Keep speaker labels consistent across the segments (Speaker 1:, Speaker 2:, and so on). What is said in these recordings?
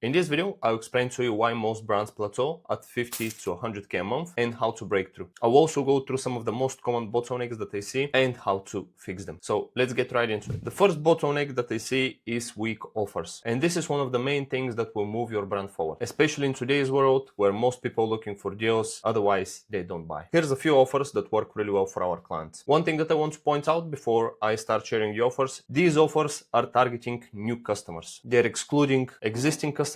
Speaker 1: In this video, I'll explain to you why most brands plateau at 50 to 100k a month and how to break through. I'll also go through some of the most common bottlenecks that I see and how to fix them. So let's get right into it. The first bottleneck that I see is weak offers. And this is one of the main things that will move your brand forward, especially in today's world where most people are looking for deals, otherwise they don't buy. Here's a few offers that work really well for our clients. One thing that I want to point out before I start sharing the offers, these offers are targeting new customers. They're excluding existing customers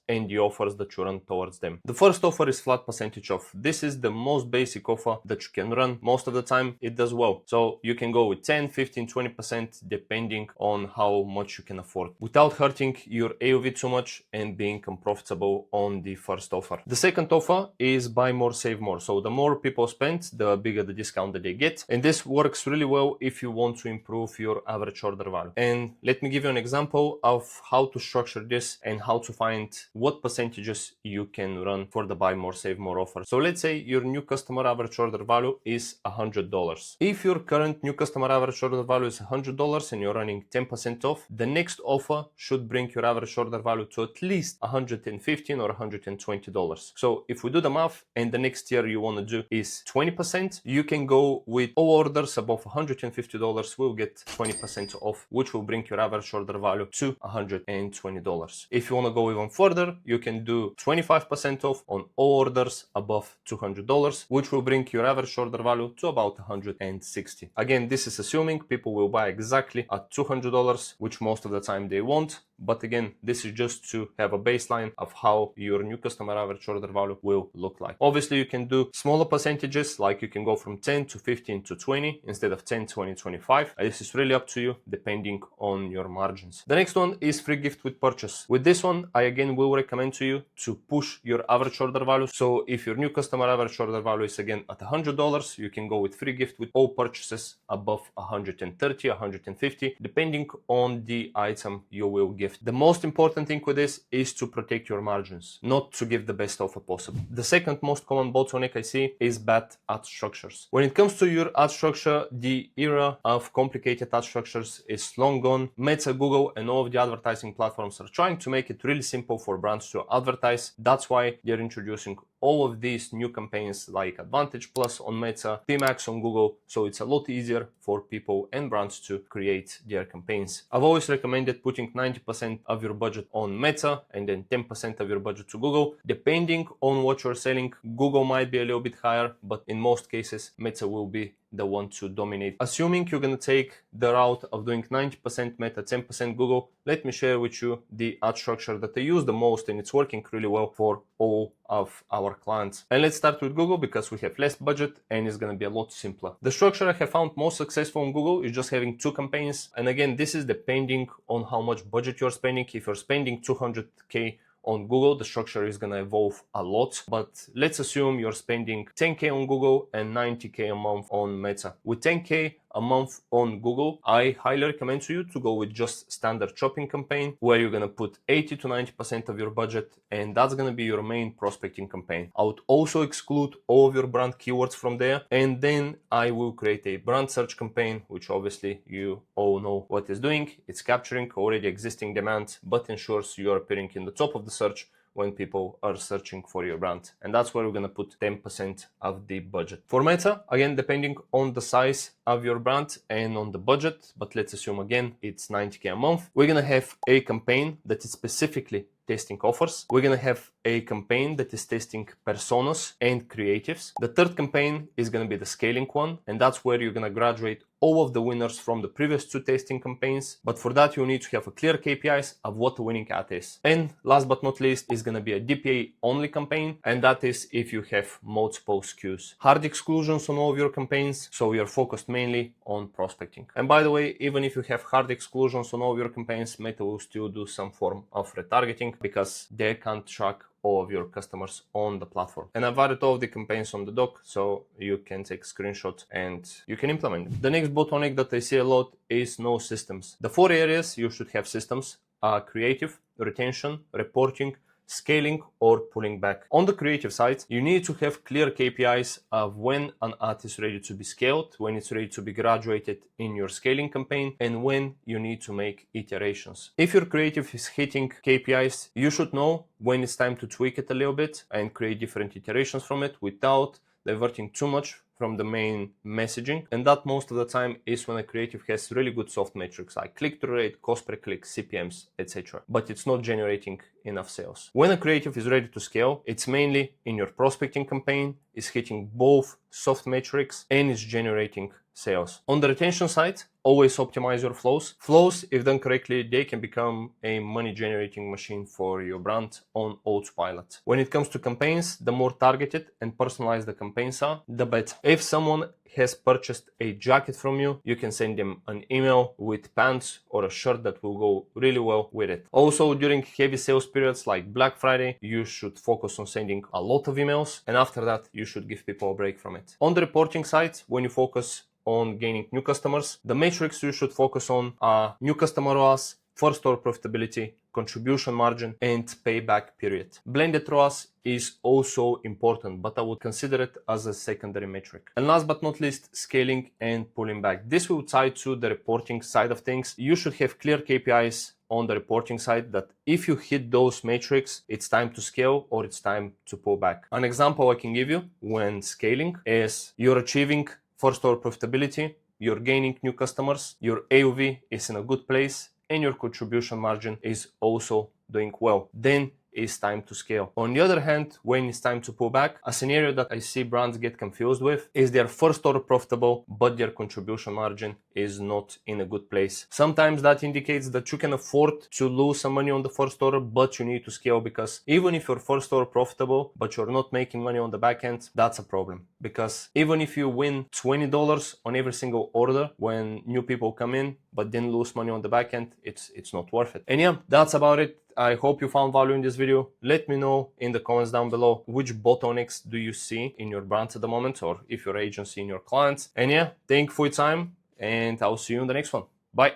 Speaker 1: and the offers that you run towards them. The first offer is flat percentage off. This is the most basic offer that you can run. Most of the time it does well. So you can go with 10, 15, 20% depending on how much you can afford without hurting your AOV too much and being unprofitable on the first offer. The second offer is buy more, save more. So the more people spend, the bigger the discount that they get. And this works really well if you want to improve your average order value. And let me give you an example of how to structure this and how to find what percentages you can run for the buy more, save more offer. So let's say your new customer average order value is $100. If your current new customer average order value is $100 and you're running 10% off, the next offer should bring your average order value to at least $115 or $120. So if we do the math and the next tier you want to do is 20%, you can go with all orders above $150 will get 20% off, which will bring your average order value to $120. If you want to go even further, you can do 25% off on all orders above $200, which will bring your average order value to about $160. Again, this is assuming people will buy exactly at $200, which most of the time they won't. But again, this is just to have a baseline of how your new customer average order value will look like. Obviously, you can do smaller percentages, like you can go from 10 to 15 to 20 instead of 10, 20, 25. This is really up to you depending on your margins. The next one is free gift with purchase. With this one, I again will recommend to you to push your average order value. So if your new customer average order value is again at $100, you can go with free gift with all purchases above 130, 150, depending on the item you will give. The most important thing with this is to protect your margins, not to give the best offer possible. The second most common bottleneck I see is bad ad structures. When it comes to your ad structure, the era of complicated ad structures is long gone. Meta, Google, and all of the advertising platforms are trying to make it really simple for brands to advertise. That's why they're introducing all of these new campaigns like Advantage Plus on Meta, PMax on Google, so it's a lot easier for people and brands to create their campaigns. I've always recommended putting 90% of your budget on Meta and then 10% of your budget to Google. Depending on what you're selling, Google might be a little bit higher, but in most cases, Meta will be the one to dominate. Assuming you're going to take the route of doing 90% Meta, 10% Google, let me share with you the ad structure that I use the most, and it's working really well for all of our clients. And let's start with Google because we have less budget and it's going to be a lot simpler. The structure I have found most successful on Google is just having two campaigns. And again, this is depending on how much budget you're spending. If you're spending 200k on Google, the structure is going to evolve a lot, but let's assume you're spending 10k on Google and 90k a month on Meta. With 10k a month on Google, I highly recommend to you to go with just standard shopping campaign where you're going to put 80 to 90% of your budget, and that's going to be your main prospecting campaign. I would also exclude all of your brand keywords from there, and then I will create a brand search campaign, which obviously you all know what it's doing. It's capturing already existing demand, but ensures you are appearing in the top of the search when people are searching for your brand. And that's where we're going to put 10% of the budget. For Meta, again, depending on the size of your brand and on the budget, but let's assume again, it's 90k a month. We're going to have a campaign that is specifically testing offers. We're going to have a campaign that is testing personas and creatives. The third campaign is going to be the scaling one, and that's where you're going to graduate all of the winners from the previous two testing campaigns. But for that, you need to have a clear KPIs of what the winning ad is. And last but not least is going to be a DPA only campaign, and that is if you have multiple SKUs. Hard exclusions on all of your campaigns, so you're focused mainly on prospecting. And by the way, even if you have hard exclusions on all of your campaigns, Meta will still do some form of retargeting because they can't track all of your customers on the platform. And I've added all of the campaigns on the doc, so you can take a screenshot and you can implement it. The next bottleneck that I see a lot is no systems. The 4 areas you should have systems are creative, retention, reporting, scaling or pulling back. On the creative side, you need to have clear KPIs of when an ad is ready to be scaled, when it's ready to be graduated in your scaling campaign, and when you need to make iterations. If your creative is hitting KPIs, you should know when it's time to tweak it a little bit and create different iterations from it without diverting too much from the main messaging. And that most of the time is when a creative has really good soft metrics like click-through rate, cost per click, CPMs, etc. But it's not generating enough sales. When a creative is ready to scale, it's mainly in your prospecting campaign, is hitting both soft metrics and is generating sales. On the retention side, always optimize your flows. Flows, if done correctly, they can become a money generating machine for your brand on autopilot. When it comes to campaigns, the more targeted and personalized the campaigns are, the better. If someone has purchased a jacket from you, you can send them an email with pants or a shirt that will go really well with it. Also, during heavy sales periods like Black Friday, you should focus on sending a lot of emails, and after that, you should give people a break from it. On the reporting side, when you focus on gaining new customers, the metrics you should focus on are new customer ROAS, first store profitability, contribution margin, and payback period. Blended ROAS is also important, but I would consider it as a secondary metric. And last but not least, scaling and pulling back. This will tie to the reporting side of things. You should have clear KPIs on the reporting side that if you hit those metrics, it's time to scale or it's time to pull back. An example I can give you when scaling is you're achieving first store profitability, you're gaining new customers, your AOV is in a good place, and your contribution margin is also doing well. Then it's time to scale. On the other hand, when it's time to pull back, a scenario that I see brands get confused with is their first store profitable, but their contribution margin is not in a good place. Sometimes that indicates that you can afford to lose some money on the first store, but you need to scale, because even if your first store profitable, but you're not making money on the back end, that's a problem. Because even if you win $20 on every single order when new people come in, but then lose money on the back end, it's not worth it. And yeah, that's about it. I hope you found value in this video. Let me know in the comments down below which bottlenecks do you see in your brand at the moment, or if your agency in your clients. And yeah, thank you for your time, and I'll see you in the next one. Bye.